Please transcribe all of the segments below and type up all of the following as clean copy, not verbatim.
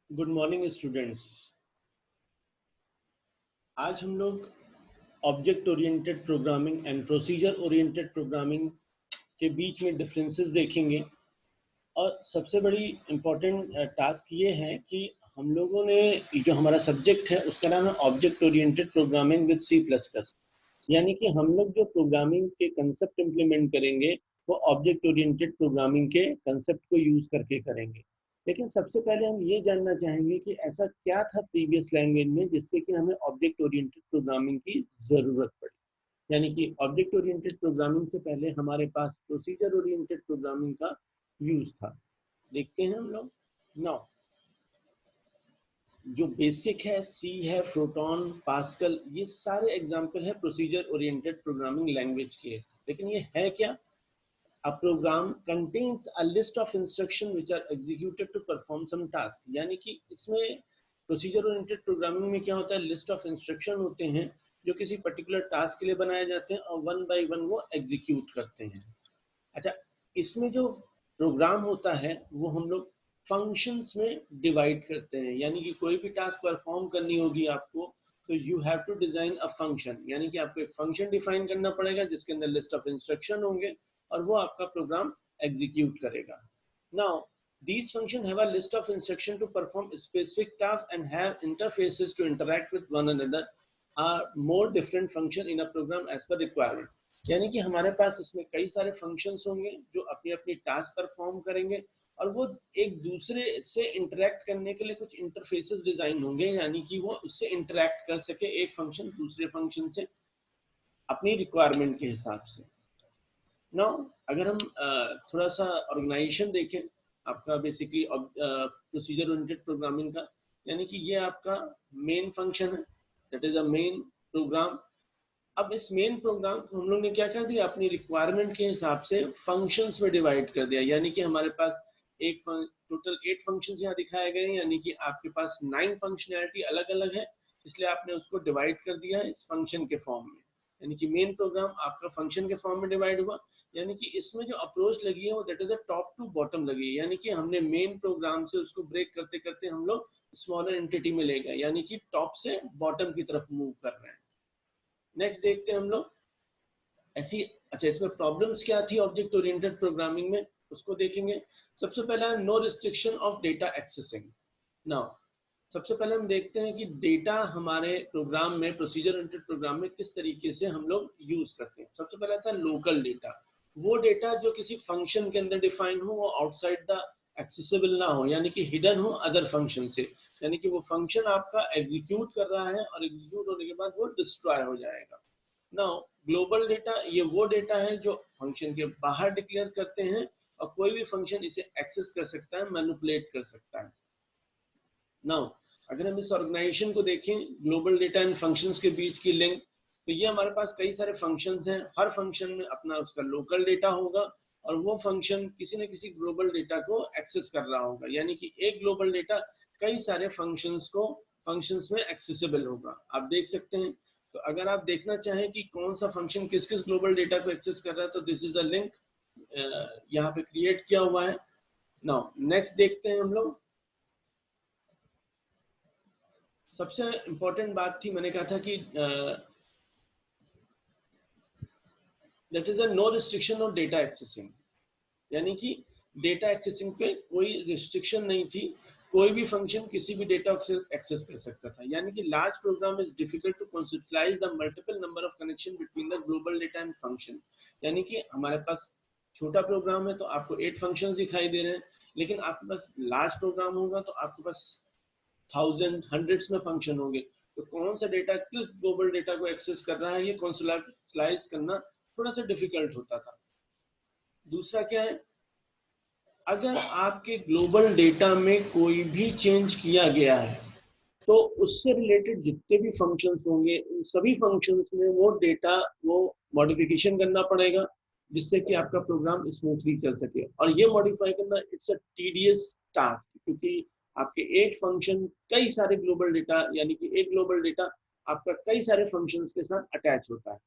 Good morning students. आज हम लोग object oriented programming and procedure oriented programming के बीच में डिफरेंसेस देखेंगे। और सबसे बड़ी इम्पोर्टेंट टास्क ये है कि हम लोगों ने जो हमारा सब्जेक्ट है उसका नाम है object oriented programming with C plus plus. यानी कि हम लोग जो प्रोग्रामिंग के कंसेप्ट इम्प्लीमेंट करेंगे वो ऑब्जेक्ट ओरिएंटेड प्रोग्रामिंग के कंसेप्ट को यूज करके करेंगे। लेकिन सबसे पहले हम ये जानना चाहेंगे कि ऐसा क्या था प्रीवियस लैंग्वेज में जिससे कि हमें ऑब्जेक्ट ओरिएंटेड प्रोग्रामिंग की जरूरत पड़ी। यानी कि ऑब्जेक्ट ओरिएंटेड प्रोग्रामिंग से पहले हमारे पास प्रोसीजर ओरिएंटेड प्रोग्रामिंग का यूज था। देखते हैं हम लोग। नाउ जो बेसिक है, सी है, प्रोटॉन, पास्कल, ये सारे एग्जाम्पल है प्रोसीजर ओरिएंटेड प्रोग्रामिंग लैंग्वेज के। लेकिन ये है क्या? A program contains a list of instructions which are executed to perform some task। यानी कि इसमें प्रोसीजर ओरिएंटेड प्रोग्रामिंग में क्या होता है, लिस्ट ऑफ इंस्ट्रक्शन होते हैं जो किसी पर्टिकुलर टास्क के लिए बनाए जाते हैं और वन बाय वन वो एग्जीक्यूट करते हैं। अच्छा, इसमें जो प्रोग्राम होता है वो हम लोग फंक्शंस में डिवाइड करते हैं। यानी कि कोई भी टास्क परफॉर्म करनी होगी आपको तो you have to design a function. यानी कि आपको एक फंक्शन डिफाइन करना पड़ेगा जिसके अंदर लिस्ट ऑफ इंस्ट्रक्शन होंगे और वो आपका प्रोग्राम एग्जीक्यूट करेगा। Now these functions have a list of instructions to perform specific tasks and have interfaces to interact with one another are more different function in a program as per requirement। यानी कि हमारे पास इसमें कई सारे functions होंगे जो अपनी अपनी टास्क परफॉर्म करेंगे और वो एक दूसरे से इंटरेक्ट करने के लिए कुछ इंटरफेसेस डिजाइन होंगे। यानी कि वो उससे इंटरेक्ट कर सके एक फंक्शन दूसरे फंक्शन से अपनी रिक्वायरमेंट के हिसाब से। नाउ अगर हम थोड़ा सा ऑर्गेनाइजेशन देखें आपका बेसिकली प्रोसीजर ओरिएंटेड प्रोग्रामिंग का, यानी कि ये आपका मेन फंक्शन है, that is a main program. अब इस मेन प्रोग्राम को हम लोग ने क्या कर दिया, अपनी रिक्वायरमेंट के हिसाब से फंक्शंस में डिवाइड कर दिया। यानी कि हमारे पास एक टोटल 8 फंक्शंस यहाँ दिखाए गए हैं। यानी कि आपके पास 9 फंक्शनैलिटी अलग अलग है, इसलिए आपने उसको डिवाइड कर दिया है इस फंक्शन के फॉर्म में। यानी कि मेन प्रोग्राम आपका फंक्शन के फॉर्म में डिवाइड हुआ। यानी कि इसमें जो अप्रोच लगी है वो that is a top to bottom लगी है। यानी कि हमने मेन प्रोग्राम से उसको ब्रेक करते करते हम लोग स्मॉलर एंटिटी में ले गए, यानी कि टॉप से बॉटम की तरफ मूव कर रहे हैं। नेक्स्ट देखते हैं हम लोग ऐसी। अच्छा, इसमें प्रॉब्लम्स क्या थी ऑब्जेक्ट ओरिएंटेड प्रोग्रामिंग में, उसको देखेंगे। सबसे पहला no restriction of data accessing. Now सबसे पहले हम देखते हैं कि डेटा हमारे प्रोग्राम में, प्रोसीजर ओरिएंटेड प्रोग्राम में किस तरीके से हम लोग यूज करते हैं। सबसे पहला था लोकल डेटा। वो डेटा जो किसी फंक्शन के अंदर डिफाइन हो, वो आउटसाइड द एक्सेसिबल ना हो, यानी कि हिडन हो अदर फंक्शन से। यानी कि वो फंक्शन आपका एग्जीक्यूट कर रहा है और एग्जीक्यूट होने के बाद वो डिस्ट्रॉय हो जाएगा। नाउ ग्लोबल डेटा, ये वो डेटा है जो फंक्शन के बाहर डिक्लेयर करते हैं और कोई भी फंक्शन इसे एक्सेस कर सकता है, मैनिपुलेट कर सकता है। नाउ अगर हम इस ऑर्गेनाइजेशन को देखें, ग्लोबल डेटा एंड फंक्शंस के बीच की लिंक, तो ये हमारे पास कई सारे फंक्शंस हैं। हर फंक्शन में अपना उसका लोकल डेटा होगा और वो फंक्शन किसी न किसी ग्लोबल डेटा को एक्सेस कर रहा होगा। यानी कि एक ग्लोबल डेटा कई सारे फंक्शंस में एक्सेसिबल होगा। आप देख सकते हैं। तो अगर आप देखना चाहें कि कौन सा फंक्शन किस किस ग्लोबल डेटा को एक्सेस कर रहा है तो दिस इज अ लिंक यहाँ पे क्रिएट किया हुआ है। नाउ नेक्स्ट देखते हैं हम लोग। सबसे इंपॉर्टेंट बात थी, मैंने कहा था कि that is a no restriction of data accessing. यानी कि डेटा एक्सेसिंग पे कोई रिस्ट्रिक्शन नहीं थी, कोई भी फंक्शन किसी भी डेटा एक्सेस कर सकता था। यानी कि large program is difficult to conceptualise the multiple number of connection between the global data and function. यानी कि हमारे पास छोटा प्रोग्राम है तो आपको 8 फंक्शन दिखाई दे रहे हैं, लेकिन आपके पास लार्ज प्रोग्राम होगा तो आपके पास थाउजेंड हंड्रेड्स में फंक्शन होंगे। तो कौन सा डेटा किस ग्लोबल डेटा को एक्सेस कर रहा है ये कॉन्सेप्चुअलाइज करना थोड़ा सा डिफिकल्ट होता था। दूसरा क्या है, अगर आपके ग्लोबल डेटा में कोई भी चेंज किया गया है तो उससे रिलेटेड जितने भी फंक्शंस होंगे उन सभी फंक्शंस में वो डेटा वो मॉडिफिकेशन करना पड़ेगा जिससे कि आपका प्रोग्राम स्मूथली चल सके। और ये मॉडिफाई करना इट्स अ टीडियस टास्क, क्योंकि आपके एक फंक्शन कई सारे ग्लोबल डेटा, यानी कि एक ग्लोबल डेटा आपका कई सारे फंक्शंस के साथ अटैच होता है।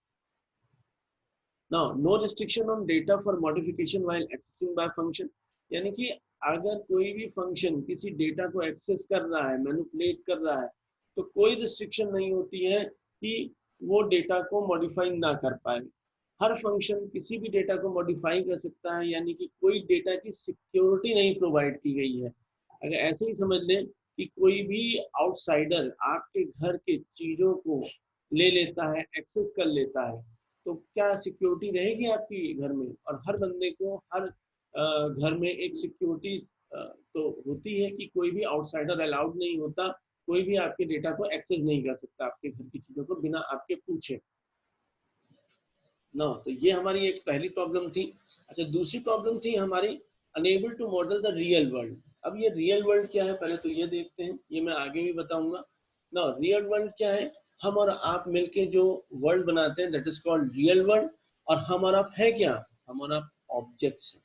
Now, no restriction on data for modification while accessing by function। यानी कि अगर कोई भी फंक्शन किसी डेटा को एक्सेस कर रहा है, मैनिपुलेट कर रहा है, तो कोई रिस्ट्रिक्शन नहीं होती है कि वो डेटा को मॉडिफाई ना कर पाए। हर फंक्शन किसी भी डेटा को मॉडिफाई कर सकता है, यानी कि कोई डेटा की सिक्योरिटी नहीं प्रोवाइड की गई है। अगर ऐसे ही समझ लें कि कोई भी आउटसाइडर आपके घर के चीजों को ले लेता है, एक्सेस कर लेता है, तो क्या सिक्योरिटी रहेगी आपकी घर में? और हर बंदे को हर घर में एक सिक्योरिटी तो होती है कि कोई भी आउटसाइडर अलाउड नहीं होता, कोई भी आपके डेटा को एक्सेस नहीं कर सकता, आपके घर की चीजों को बिना आपके पूछे ना। तो ये हमारी एक पहली प्रॉब्लम थी। अच्छा, दूसरी प्रॉब्लम थी हमारी unable to model the real world. अब ये रियल वर्ल्ड क्या है, पहले तो ये देखते हैं, ये मैं आगे भी बताऊंगा ना। रियल वर्ल्ड क्या है? हम और आप मिलके जो वर्ल्ड बनाते हैं, that is called real world. और हम और आप है क्या? हम और आप ऑब्जेक्ट्स हैं।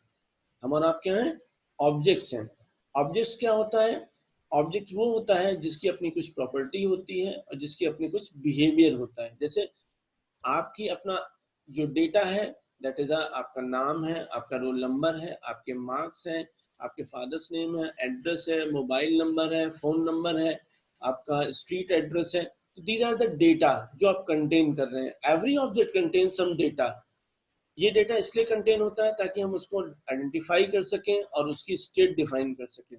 हम और आप क्या है? ऑब्जेक्ट्स हैं। ऑब्जेक्ट्स क्या होता है? ऑब्जेक्ट वो होता है जिसकी अपनी कुछ प्रॉपर्टी होती है और जिसकी अपनी कुछ बिहेवियर होता है। जैसे आपकी अपना जो डेटा है, दैट इज आपका नाम है, आपका रोल नंबर है, आपके मार्क्स हैं, आपके फादर्स नेम है, एड्रेस है, मोबाइल नंबर है, फोन नंबर है, आपका स्ट्रीट एड्रेस है। तो दीज आर द डेटा जो आप कंटेन कर रहे हैं। Every object contain some data. ये डेटा इसलिए कंटेन होता है ताकि हम उसको आइडेंटिफाई कर सकें और उसकी स्टेट डिफाइन कर सकें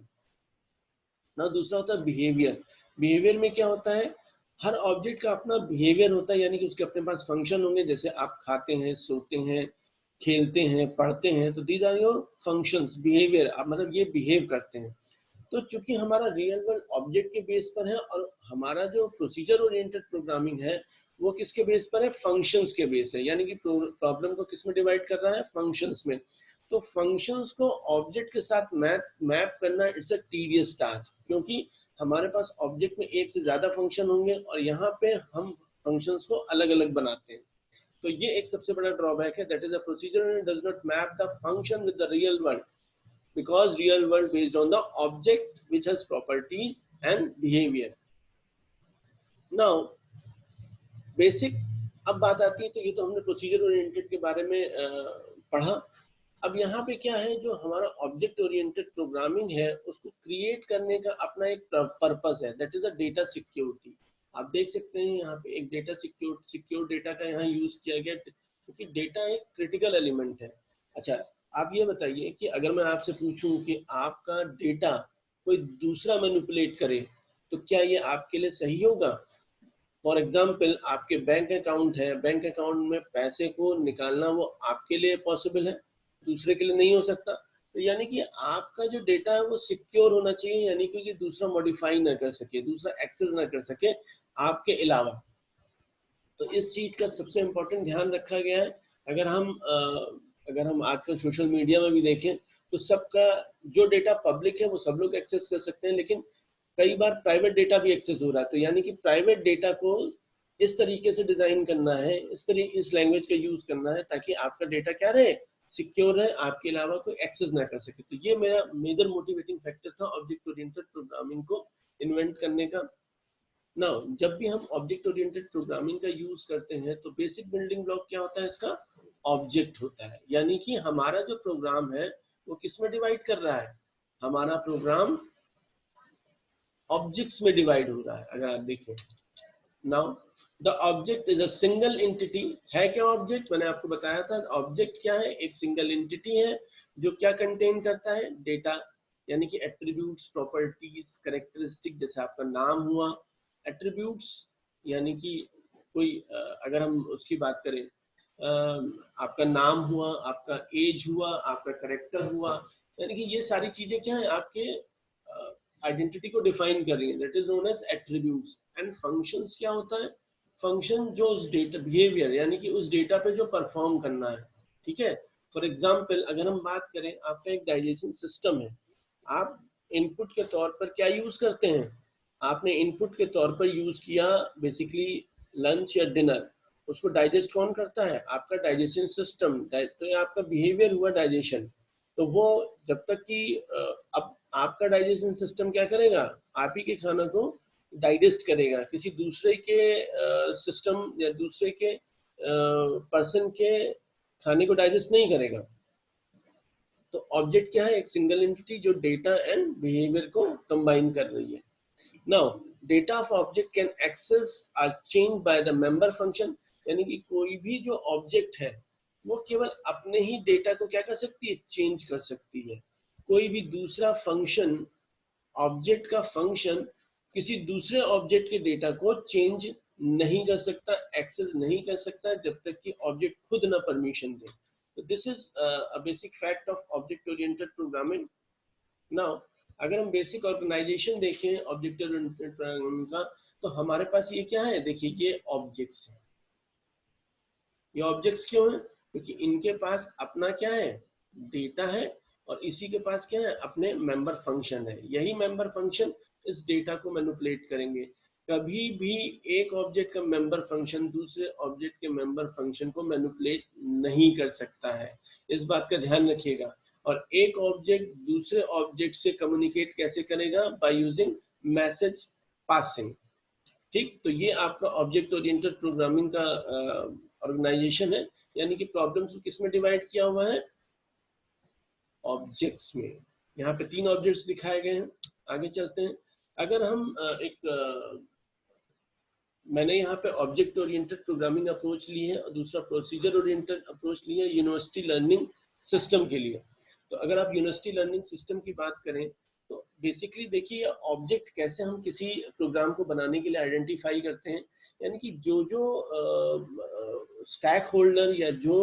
ना। दूसरा होता है बिहेवियर। बिहेवियर में क्या होता है? हर ऑब्जेक्ट का अपना बिहेवियर होता है, यानी कि उसके अपने पास फंक्शन होंगे। जैसे आप खाते हैं, सोते हैं, खेलते हैं, पढ़ते हैं, तो these are your functions, behaviour. आप मतलब ये बिहेव करते हैं। तो चूंकि हमारा रियल वर्ल्ड ऑब्जेक्ट के बेस पर है और हमारा जो प्रोसीजर ओरिएंटेड प्रोग्रामिंग है वो किसके बेस पर है? फंक्शंस के बेस है। यानी कि प्रॉब्लम को किस में डिवाइड कर रहा है? फंक्शंस में। तो फंक्शंस को ऑब्जेक्ट के साथ मैप करना इट्स अ टीडियस टास्क, क्योंकि हमारे पास ऑब्जेक्ट में एक से ज्यादा फंक्शन होंगे और यहाँ पे हम फंक्शंस को अलग अलग बनाते हैं। तो ये एक सबसे बड़ा ड्रॉबैक है, that is a procedure does not map the function with the real world, because real world based on the object which has properties and behavior. Now basic, अब बात आती है, तो ये तो हमने प्रोसीजर ओरिएंटेड के बारे में पढ़ा। अब यहाँ पे क्या है, जो हमारा ऑब्जेक्ट ओरिएंटेड प्रोग्रामिंग है उसको क्रिएट करने का अपना एक पर्पस है, that is a data security. आप देख सकते हैं यहाँ पे एक डेटा सिक्योर डेटा का यहाँ यूज किया गया, क्योंकि डेटा एक क्रिटिकल एलिमेंट है। अच्छा, आप ये बताइए कि अगर मैं आपसे पूछूं कि आपका डेटा कोई दूसरा मैनिपुलेट करे, तो क्या ये आपके लिए सही होगा? फॉर एग्जाम्पल, आपके बैंक अकाउंट है, बैंक अकाउंट में पैसे को निकालना वो आपके लिए पॉसिबल है, दूसरे के लिए नहीं हो सकता। तो यानी कि आपका जो डेटा है वो सिक्योर होना चाहिए, यानी कि दूसरा मॉडिफाई ना कर सके, दूसरा एक्सेस ना कर सके आपके अलावा। तो इस चीज का सबसे इम्पोर्टेंट ध्यान रखा गया है। अगर हम आजकल सोशल मीडिया में भी देखें तो सबका जो डेटा पब्लिक है वो सब लोग एक्सेस कर सकते हैं, लेकिन कई बार प्राइवेट डेटा भी एक्सेस हो रहा है। तो यानी कि प्राइवेट डेटा को इस तरीके से डिजाइन करना है, इस लैंग्वेज का यूज करना है ताकि आपका डेटा क्या रहे? सिक्योर है, आपके अलावा कोई एक्सेस ना कर सके। तो ये मेरा मेजर मोटिवेटिंग फैक्टर था ऑब्जेक्ट ओरिएंटेड प्रोग्रामिंग को इन्वेंट करने का। ना, जब भी हम ऑब्जेक्ट ओरिएंटेड प्रोग्रामिंग का यूज करते हैं तो बेसिक बिल्डिंग ब्लॉक क्या होता है इसका? ऑब्जेक्ट होता है। यानी कि हमारा जो प्रोग्राम है वो किस में डिवाइड कर रहा है? हमारा प्रोग्राम ऑब्जेक्ट्स में डिवाइड हो रहा है। अगर आप देखें, now the object is a single entity. है क्या ऑब्जेक्ट? मैंने आपको बताया था ऑब्जेक्ट क्या है, एक सिंगल एंटिटी है जो क्या कंटेन करता है? डेटा, यानी कि एट्रीब्यूट्स, प्रॉपर्टीज, कैरेक्टरिस्टिक। जैसे आपका नाम हुआ, एट्रीब्यूट्स यानी कि कोई अगर हम उसकी बात करें, आपका नाम हुआ, आपका एज हुआ, आपका करेक्टर हुआ, यानी कि ये सारी चीजें क्या है? आपके आइडेंटिटी को डिफाइन कर रही है, that is known as attributes. And functions क्या होता है? फंक्शन जो उस डेटा बिहेवियर, यानी कि उस डेटा पे जो परफॉर्म करना है, ठीक है। फॉर एग्जाम्पल, अगर हम बात करें, आपका एक डाइजेशन सिस्टम है, आप इनपुट के तौर पर क्या यूज करते हैं? आपने इनपुट के तौर पर यूज किया बेसिकली लंच या डिनर, उसको डाइजेस्ट कौन करता है? आपका डाइजेशन सिस्टम। तो ये आपका बिहेवियर हुआ डाइजेशन। तो वो जब तक कि अब आपका डाइजेशन सिस्टम क्या करेगा? आप ही के खाना को डाइजेस्ट करेगा, किसी दूसरे के सिस्टम या दूसरे के पर्सन के खाने को डाइजेस्ट नहीं करेगा। तो ऑब्जेक्ट क्या है? एक सिंगल एंटिटी जो डेटा एंड बिहेवियर को कंबाइन कर रही है। Now data of object can access or change by the member function, यानी कि कोई भी जो ऑब्जेक्ट है वो केवल अपने ही डेटा को क्या कर सकती है? चेंज कर सकती है। कोई भी दूसरा फंक्शन, ऑब्जेक्ट का फंक्शन किसी दूसरे ऑब्जेक्ट के डेटा को चेंज नहीं कर सकता, एक्सेस नहीं कर सकता, जब तक कि ऑब्जेक्ट खुद ना परमिशन दे। तो this is a basic fact of object oriented programming. Now अगर हम बेसिक ऑर्गेनाइजेशन देखें ऑब्जेक्ट ओरिएंटेड प्रोग्रामिंग का, तो हमारे पास ये क्या है? देखिए ये ऑब्जेक्ट्स है। ये ऑब्जेक्ट्स क्यों है? क्योंकि इनके पास अपना क्या है? डेटा है, और इसी के पास क्या है? अपने मेंबर फंक्शन है। यही मेंबर फंक्शन इस डेटा को मैनिपुलेट करेंगे। कभी भी एक ऑब्जेक्ट का मेंबर फंक्शन दूसरे ऑब्जेक्ट के मेंबर फंक्शन को मैनिपुलेट नहीं कर सकता है, इस बात का ध्यान रखिएगा। और एक ऑब्जेक्ट दूसरे ऑब्जेक्ट से कम्युनिकेट कैसे करेगा? By using message passing. ठीक, तो ये आपका ऑब्जेक्ट ओरिएंटेड प्रोग्रामिंग का ऑर्गेनाइजेशन है, यानी कि प्रॉब्लम्स को किस में डिवाइड किया हुआ है? ऑब्जेक्ट्स में। यहाँ पे 3 ऑब्जेक्ट्स दिखाए गए हैं। आगे चलते हैं। अगर हम मैंने यहाँ पे ऑब्जेक्ट ओरिएंटेड प्रोग्रामिंग अप्रोच ली है और दूसरा प्रोसीजर ओरिएंटेड अप्रोच ली है यूनिवर्सिटी लर्निंग सिस्टम के लिए। तो अगर आप यूनिवर्सिटी लर्निंग सिस्टम की बात करें तो बेसिकली देखिए ऑब्जेक्ट कैसे हम किसी प्रोग्राम को बनाने के लिए आइडेंटिफाई करते हैं, यानी कि जो जो स्टैक होल्डर या जो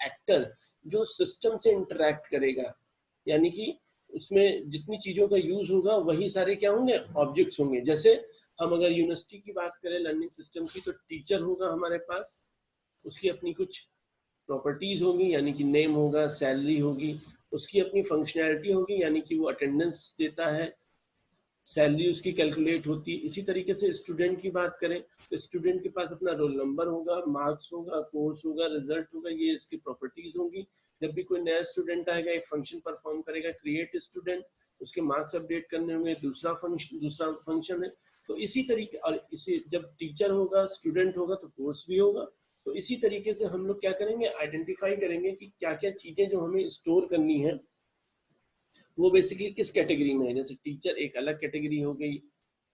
एक्टर जो सिस्टम से इंटरेक्ट करेगा, यानी कि उसमें जितनी चीजों का यूज होगा वही सारे क्या होंगे? ऑब्जेक्ट्स होंगे। जैसे हम अगर यूनिवर्सिटी की बात करें लर्निंग सिस्टम की, तो टीचर होगा हमारे पास, उसकी अपनी कुछ प्रॉपर्टीज होंगी, यानी कि नेम होगा, सैलरी होगी, उसकी अपनी फंक्शनैलिटी होगी, यानी कि वो अटेंडेंस देता है, सैलरी उसकी कैलकुलेट होती है। इसी तरीके से स्टूडेंट की बात करें तो स्टूडेंट के पास अपना रोल नंबर होगा, मार्क्स होगा, कोर्स होगा, रिजल्ट होगा, ये इसकी प्रॉपर्टीज होंगी। जब भी कोई नया स्टूडेंट आएगा एक फंक्शन परफॉर्म करेगा, क्रिएट स्टूडेंट, उसके मार्क्स अपडेट करने होंगे, दूसरा फंक्शन है। तो इसी तरीके, और इसी जब टीचर होगा, स्टूडेंट होगा, तो कोर्स भी होगा। तो इसी तरीके से हम लोग क्या करेंगे? आइडेंटिफाई करेंगे कि क्या क्या चीजें जो हमें स्टोर करनी है वो बेसिकली किस कैटेगरी में है। जैसे टीचर एक अलग कैटेगरी हो गई,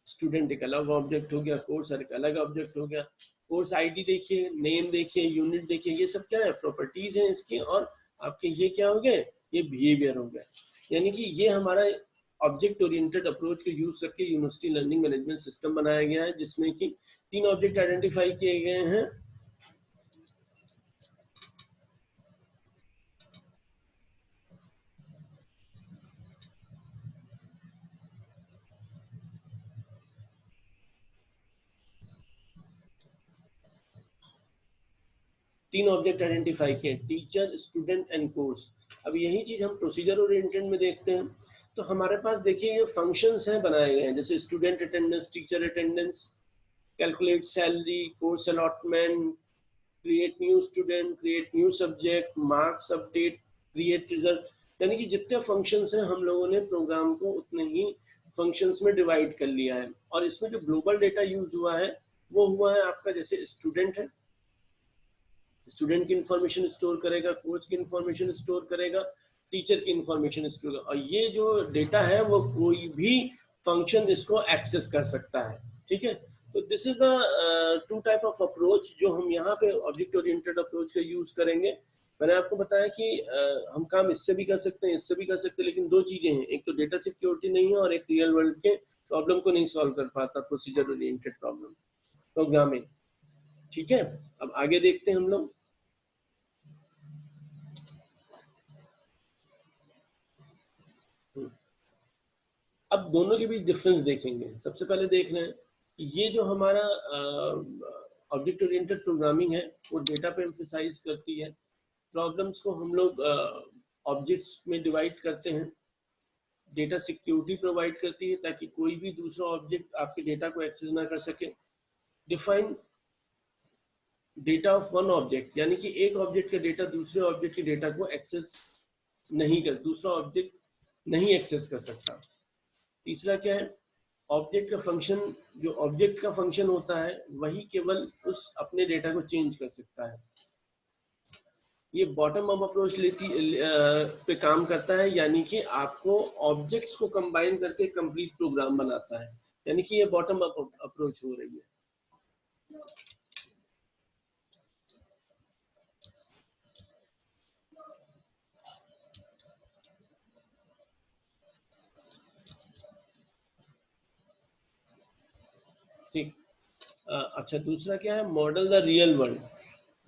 स्टूडेंट एक अलग ऑब्जेक्ट हो गया, कोर्स एक अलग ऑब्जेक्ट हो गया। कोर्स आईडी देखिए, नेम देखिए, यूनिट देखिए, ये सब क्या है? प्रॉपर्टीज हैं इसकी। और आपके ये क्या हो गए? ये बिहेवियर हो गए। यानी कि ये हमारा ऑब्जेक्ट ओरिएंटेड अप्रोच को यूज करके यूनिवर्सिटी लर्निंग मैनेजमेंट सिस्टम बनाया गया है, जिसमें कि 3 ऑब्जेक्ट आइडेंटिफाई किए गए हैं। तीन ऑब्जेक्ट आइडेंटिफाई किए, टीचर, स्टूडेंट एंड कोर्स। अब यही चीज हम प्रोसीजर ओरिएंटेड में देखते हैं। तो हमारे पास देखिए ये फंक्शंस हैं बनाए गए हैं, जैसे student attendance, teacher attendance, calculate salary, course allotment, create new student, create new subject, marks update, create result. यानी कि जितने फंक्शंस हैं हम लोगों ने प्रोग्राम को उतने ही फंक्शंस में डिवाइड कर लिया है। और इसमें जो ग्लोबल डेटा यूज हुआ है वो हुआ है आपका, जैसे स्टूडेंट है, स्टूडेंट की इंफॉर्मेशन स्टोर करेगा, कोर्स की इंफॉर्मेशन स्टोर करेगा, टीचर की इंफॉर्मेशन स्टोर करेगा। और ये जो डेटा है वो कोई भी फंक्शन इसको एक्सेस कर सकता है। ठीक है, तो this is the 2 type of approach जो हम यहाँ पे ऑब्जेक्ट ओरिएंटेड अप्रोच का यूज करेंगे। मैंने आपको बताया कि हम काम इससे भी कर सकते हैं, इससे भी कर सकते हैं, लेकिन 2 चीजें हैं, एक तो डेटा सिक्योरिटी नहीं है और एक रियल वर्ल्ड के प्रॉब्लम को नहीं सॉल्व कर पाता प्रोसीजर ओरिएंटेड प्रॉब्लम प्रोग्रामिंग। ठीक है, अब आगे देखते हैं हम लोग। अब दोनों के बीच डिफरेंस देखेंगे। सबसे पहले देख रहे हैं ये जो हमारा ऑब्जेक्ट ओरिएंटेड प्रोग्रामिंग है वो डेटा पे एम्फेसाइज करती है। प्रॉब्लम्स को हम लोग ऑब्जेक्ट्स में डिवाइड करते हैं। डेटा सिक्योरिटी प्रोवाइड करती है ताकि कोई भी दूसरा ऑब्जेक्ट आपके डेटा को एक्सेस ना कर सके। Define data of one object, यानी कि एक ऑब्जेक्ट का डेटा दूसरे ऑब्जेक्ट के डेटा को एक्सेस नहीं कर, दूसरा ऑब्जेक्ट नहीं एक्सेस कर सकता। तीसरा क्या है? ऑब्जेक्ट का फंक्शन, जो ऑब्जेक्ट का फंक्शन होता है वही केवल उस अपने डेटा को चेंज कर सकता है। ये बॉटम अप अप्रोच पे काम करता है, यानी कि आपको ऑब्जेक्ट्स को कंबाइन करके कंप्लीट प्रोग्राम बनाता है, यानी कि ये बॉटम अप अप्रोच हो रही है। ठीक। अच्छा, दूसरा क्या है, मॉडल द रियल वर्ल्ड।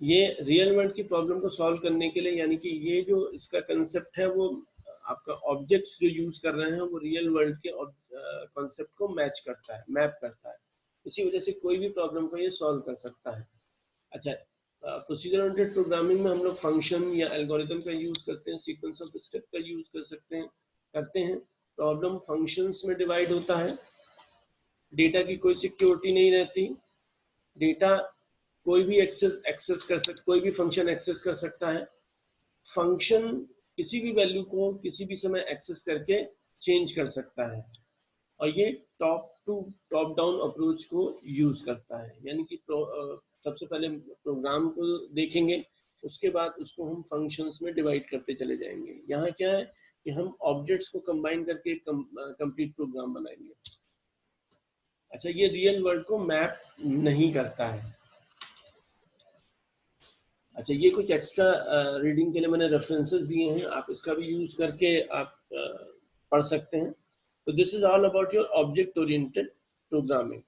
ये रियल वर्ल्ड की प्रॉब्लम को सॉल्व करने के लिए, यानी कि ये जो इसका कंसेप्ट है वो आपका ऑब्जेक्ट्स जो यूज कर रहे हैं वो रियल वर्ल्ड के कॉन्सेप्ट को मैच करता है, मैप करता है। इसी वजह से कोई भी प्रॉब्लम को ये सॉल्व कर सकता है। अच्छा, प्रोसीजर ओरिएंटेड प्रोग्रामिंग में हम लोग फंक्शन या एल्गोरिथम का यूज करते हैं, सीक्वेंस ऑफ स्टेप का यूज कर सकते हैं, करते हैं। प्रॉब्लम फंक्शंस में डिवाइड होता है, डेटा की कोई सिक्योरिटी नहीं रहती, डेटा कोई भी एक्सेस कर सकता, कोई भी फंक्शन एक्सेस कर सकता है, फंक्शन किसी भी वैल्यू को किसी भी समय एक्सेस करके चेंज कर सकता है, और ये top to top down approach को यूज करता है। यानी कि सबसे पहले प्रोग्राम को देखेंगे, उसके बाद उसको हम फंक्शंस में डिवाइड करते चले जाएंगे। यहाँ क्या है कि हम ऑब्जेक्ट्स को कंबाइन करके कंप्लीट प्रोग्राम बनाएंगे। अच्छा, ये रियल वर्ल्ड को मैप नहीं करता है। अच्छा, ये कुछ एक्स्ट्रा रीडिंग के लिए मैंने रेफरेंसेस दिए हैं, आप इसका भी यूज करके आप पढ़ सकते हैं। तो this is all about your object oriented programming.